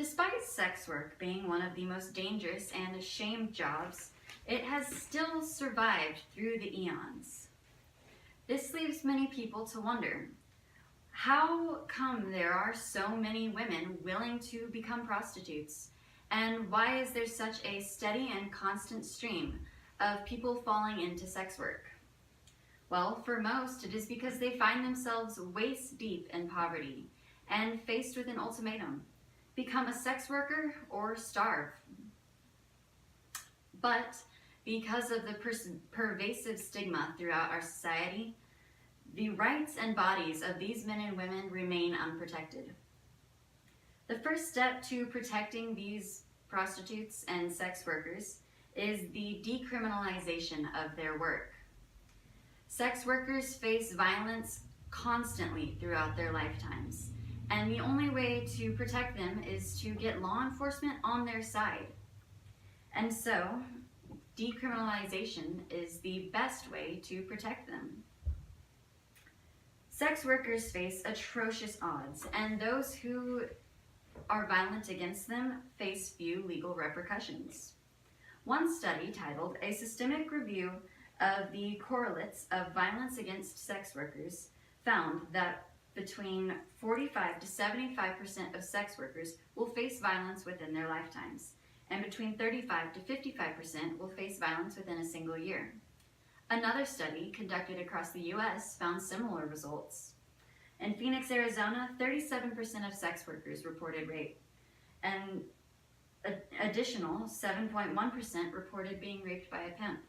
Despite sex work being one of the most dangerous and shamed jobs, it has still survived through the eons. This leaves many people to wonder, how come there are so many women willing to become prostitutes? And why is there such a steady and constant stream of people falling into sex work? Well, for most, it is because they find themselves waist deep in poverty and faced with an ultimatum: become a sex worker or starve. But because of the pervasive stigma throughout our society, the rights and bodies of these men and women remain unprotected. The first step to protecting these prostitutes and sex workers is the decriminalization of their work. Sex workers face violence constantly throughout their lifetimes, and the only way to protect them is to get law enforcement on their side. And so, decriminalization is the best way to protect them. Sex workers face atrocious odds, and those who are violent against them face few legal repercussions. One study titled "A Systemic Review of the Correlates of Violence Against Sex Workers" found that between 45 to 75% of sex workers will face violence within their lifetimes, and between 35 to 55% will face violence within a single year. Another study conducted across the U.S. found similar results. In Phoenix, Arizona, 37% of sex workers reported rape, and additional 7.1% reported being raped by a pimp.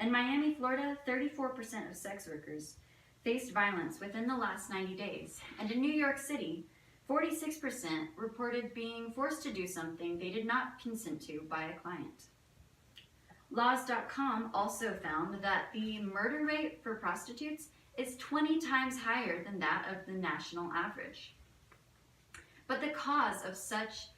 In Miami, Florida, 34% of sex workers faced violence within the last 90 days, and in New York City, 46% reported being forced to do something they did not consent to by a client. Laws.com also found that the murder rate for prostitutes is 20 times higher than that of the national average. But the cause of such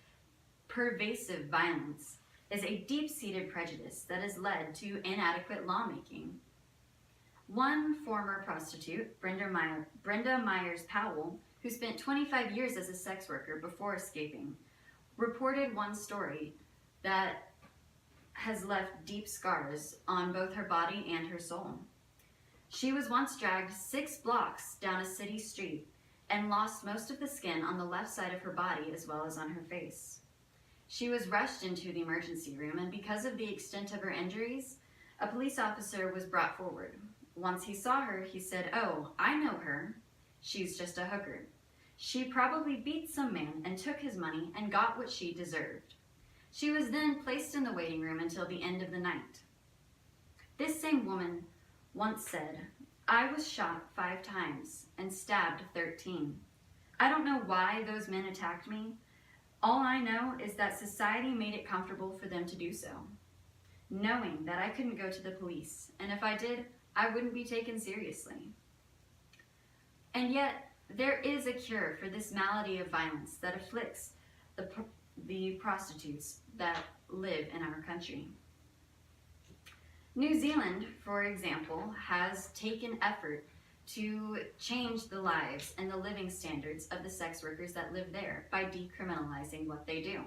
pervasive violence is a deep-seated prejudice that has led to inadequate lawmaking. One former prostitute, Brenda Myers Powell, who spent 25 years as a sex worker before escaping, reported one story that has left deep scars on both her body and her soul. She was once dragged 6 blocks down a city street and lost most of the skin on the left side of her body as well as on her face. She was rushed into the emergency room, and because of the extent of her injuries, a police officer was brought forward. Once he saw her, he said, "Oh, I know her. She's just a hooker. She probably beat some man and took his money and got what she deserved." She was then placed in the waiting room until the end of the night. This same woman once said, "I was shot 5 times and stabbed 13. I don't know why those men attacked me. All I know is that society made it comfortable for them to do so, knowing that I couldn't go to the police, and if I did, I wouldn't be taken seriously." And yet, there is a cure for this malady of violence that afflicts the prostitutes that live in our country. New Zealand, for example, has taken effort to change the lives and the living standards of the sex workers that live there by decriminalizing what they do.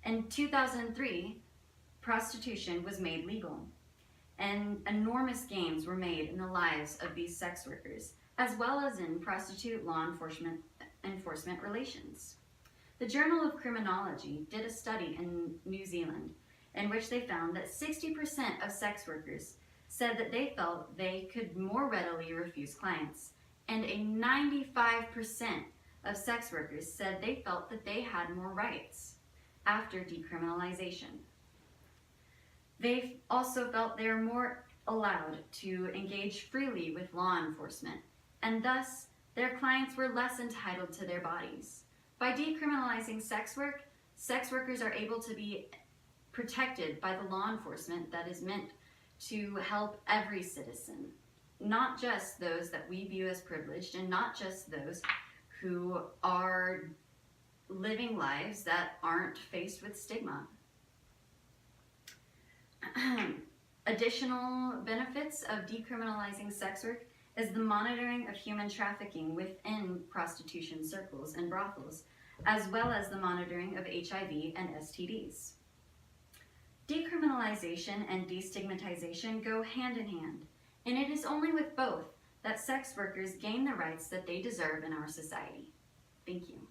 In 2003, prostitution was made legal, and enormous gains were made in the lives of these sex workers, as well as in prostitute law enforcement relations. The Journal of Criminology did a study in New Zealand in which they found that 60% of sex workers said that they felt they could more readily refuse clients, and a 95% of sex workers said they felt that they had more rights after decriminalization. They also felt they were more allowed to engage freely with law enforcement, and thus their clients were less entitled to their bodies. By decriminalizing sex work, sex workers are able to be protected by the law enforcement that is meant to help every citizen, not just those that we view as privileged, and not just those who are living lives that aren't faced with stigma. Additional benefits of decriminalizing sex work is the monitoring of human trafficking within prostitution circles and brothels, as well as the monitoring of HIV and STDs. Decriminalization and destigmatization go hand in hand, and it is only with both that sex workers gain the rights that they deserve in our society. Thank you.